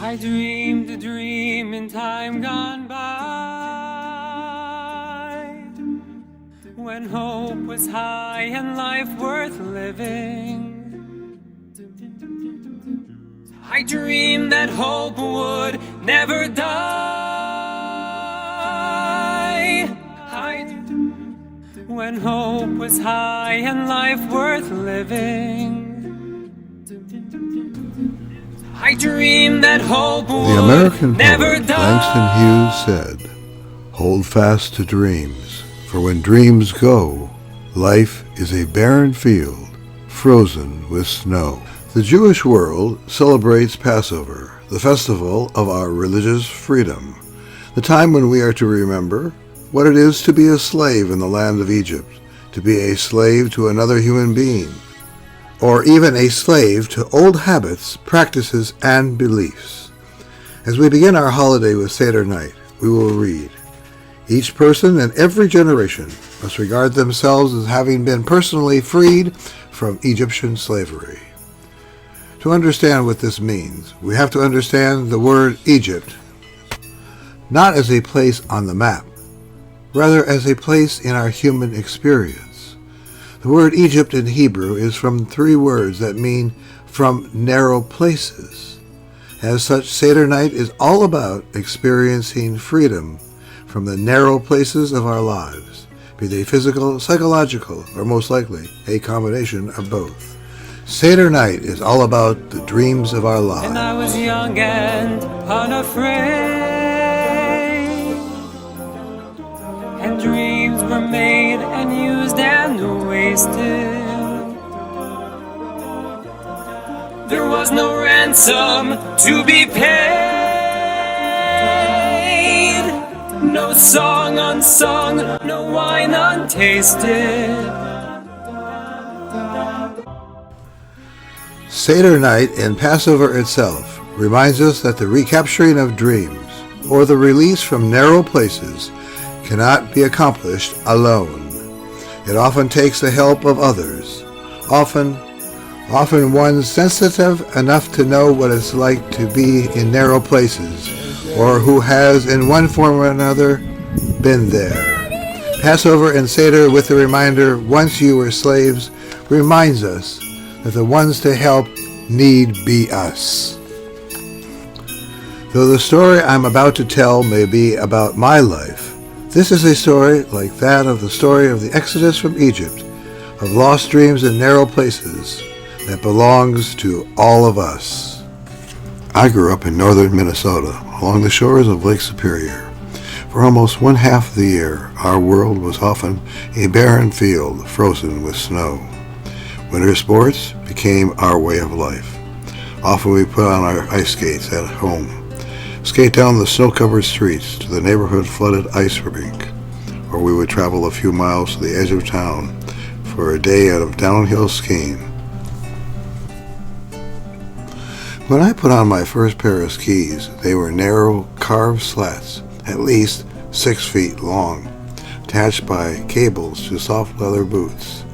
I dreamed a dream in time gone by, when hope was high and life worth living. I dreamed that hope would never die. When hope was high and life worth living. I dreamed that hope would The American never poet die. Langston Hughes said, "Hold fast to dreams, for when dreams go, life is a barren field, frozen with snow." The Jewish world celebrates Passover, the festival of our religious freedom, the time when we are to remember what it is to be a slave in the land of Egypt, to be a slave to another human being, or even a slave to old habits, practices, and beliefs. As we begin our holiday with Seder night, we will read, "Each person in every generation must regard themselves as having been personally freed from Egyptian slavery." To understand what this means, we have to understand the word Egypt, not as a place on the map, rather as a place in our human experience. The word Egypt in Hebrew is from three words that mean from narrow places. As such, Seder night is all about experiencing freedom from the narrow places of our lives, be they physical, psychological, or most likely a combination of both. Seder night is all about the dreams of our lives. And I was young and unafraid, and dreams were made and used and wasted. There was no ransom to be paid, no song unsung, no wine untasted. Seder night and Passover itself reminds us that the recapturing of dreams, or the release from narrow places, cannot be accomplished alone. It often takes the help of others, often one sensitive enough to know what it's like to be in narrow places, or who has in one form or another been there. Passover and Seder, with the reminder, "Once you were slaves," reminds us that the ones to help need be us. Though the story I'm about to tell may be about my life, this is a story like that of the story of the Exodus from Egypt, of lost dreams in narrow places, that belongs to all of us. I grew up in northern Minnesota, along the shores of Lake Superior. For almost one half of the year, our world was often a barren field frozen with snow. Winter sports became our way of life. Often we put on our ice skates at home, skate down the snow-covered streets to the neighborhood flooded ice rink, or we would travel a few miles to the edge of town for a day of downhill skiing. When I put on my first pair of skis, they were narrow, carved slats, at least 6 feet long, attached by cables to soft leather boots.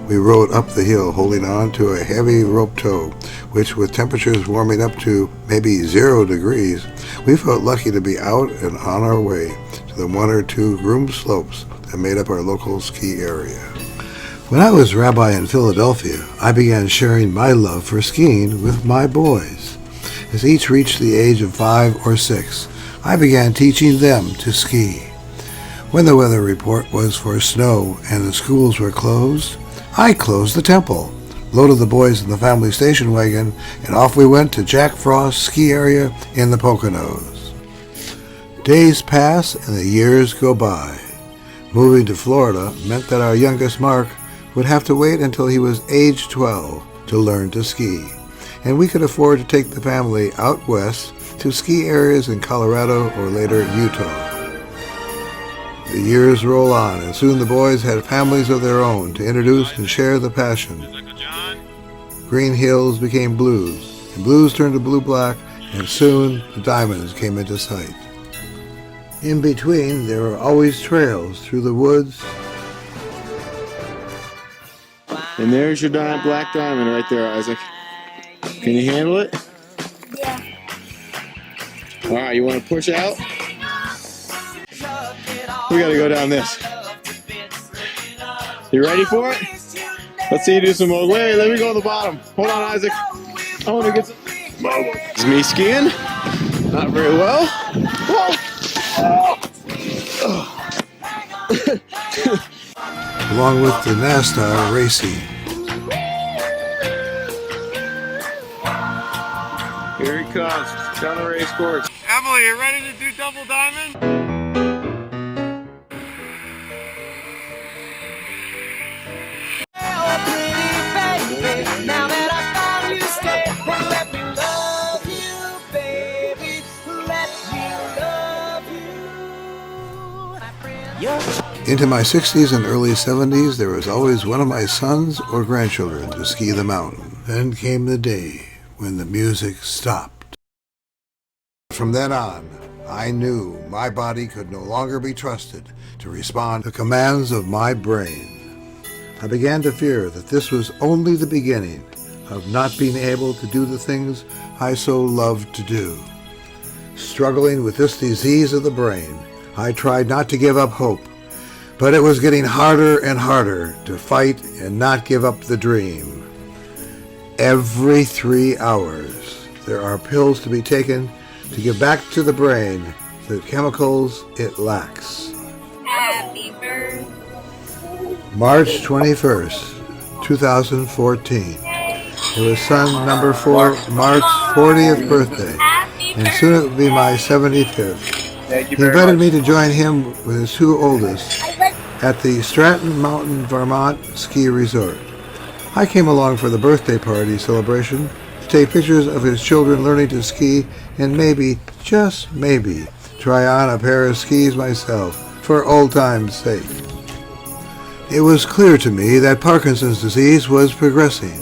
We rode up the hill holding on to a heavy rope tow, which, with temperatures warming up to maybe 0 degrees, we felt lucky to be out and on our way to the 1 or 2 groomed slopes that made up our local ski area. When I was rabbi in Philadelphia, I began sharing my love for skiing with my boys. As each reached the age of 5 or 6, I began teaching them to ski. When the weather report was for snow and the schools were closed, I closed the temple, loaded the boys in the family station wagon, and off we went to Jack Frost's ski area in the Poconos. Days pass and the years go by. Moving to Florida meant that our youngest Mark would have to wait until he was age 12 to learn to ski, and we could afford to take the family out west to ski areas in Colorado or later Utah. The years roll on, and soon the boys had families of their own to introduce and share the passion. Green hills became blues, and blues turned to blue-black, and soon the diamonds came into sight. In between, there were always trails through the woods. And there's your black diamond right there, Isaac. Can you handle it? Yeah. All right, you want to push out? We got to go down this. You ready for it? Let's see you do some more. Wait, let me go on the bottom. Hold on, Isaac. I want to get some. It's me skiing. Not very well. Along with the NASTAR racing. Here he comes, down the race course. Emily, you ready to do double diamond? Now that I found you, stay and let me love you, baby. Let me love you. Into my 60s and early 70s, there was always one of my sons or grandchildren to ski the mountain. Then came the day when the music stopped. From then on, I knew my body could no longer be trusted to respond to commands of my brain. I began to fear that this was only the beginning of not being able to do the things I so loved to do. Struggling with this disease of the brain, I tried not to give up hope, but it was getting harder and harder to fight and not give up the dream. Every 3 hours, there are pills to be taken to give back to the brain the chemicals it lacks. Happy birthday. March 21st, 2014. It was son number 4, Mark's 40th birthday, and soon it would be my 75th. He invited me to join him with his 2 oldest at the Stratton Mountain, Vermont ski resort. I came along for the birthday party celebration to take pictures of his children learning to ski and maybe, just maybe, try on a pair of skis myself for old time's sake. It was clear to me that Parkinson's disease was progressing.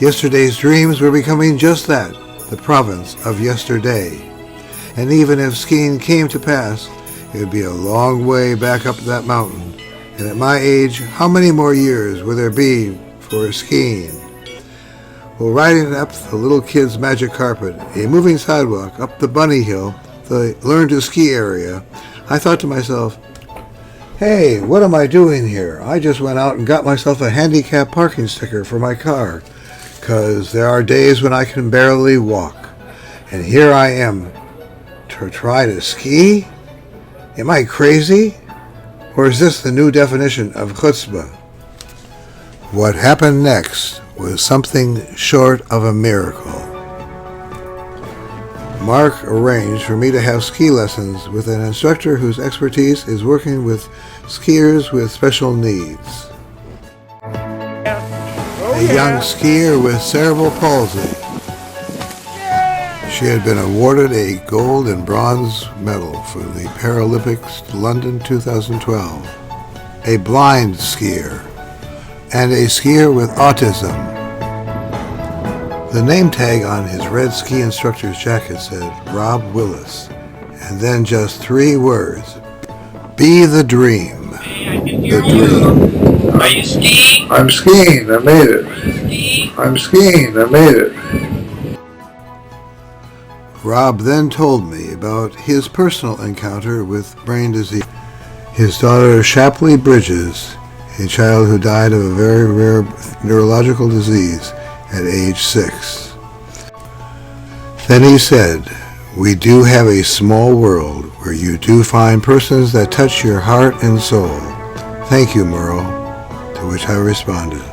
Yesterday's dreams were becoming just that, the province of yesterday. And even if skiing came to pass, it would be a long way back up that mountain. And at my age, how many more years would there be for skiing? While riding up the little kid's magic carpet, a moving sidewalk up the bunny hill, the learn to ski area, I thought to myself, hey, what am I doing here? I just went out and got myself a handicap parking sticker for my car, 'cause there are days when I can barely walk. And here I am to try to ski? Am I crazy? Or is this the new definition of chutzpah? What happened next was something short of a miracle. Mark arranged for me to have ski lessons with an instructor whose expertise is working with skiers with special needs. A young skier with cerebral palsy. She had been awarded a gold and bronze medal for the Paralympics London 2012. A blind skier and a skier with autism. The name tag on his red ski instructor's jacket said Rob Willis, and then just 3 words: be the dream. The dream. Are you skiing? I'm skiing, I made it. I'm skiing, I made it. Rob then told me about his personal encounter with brain disease. His daughter Shapley Bridges, a child who died of a very rare neurological disease at age 6. Then he said, we do have a small world where you do find persons that touch your heart and soul. Thank you, Merle. To which I responded,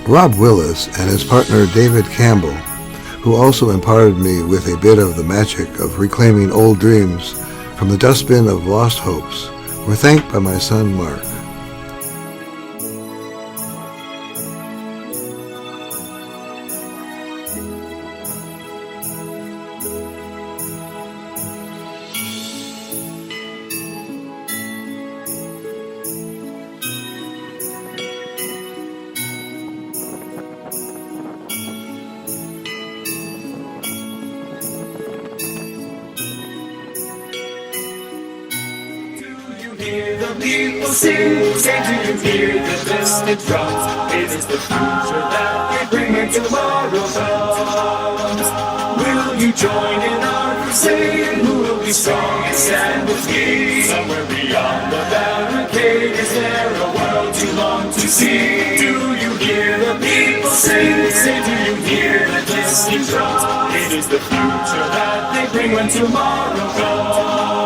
Rob Willis and his partner David Campbell, who also imparted me with a bit of the magic of reclaiming old dreams from the dustbin of lost hopes, were thanked by my son Mark. hear the people sing? Say, do you hear the distant drums? It is the future that we bring when tomorrow comes. Will you join in our crusade? Who will be strong and stand with me? Somewhere beyond the barricade, is there a world you long to see? Do you hear the people sing? Say, do you hear the distant drums? It is the future that they bring when tomorrow comes.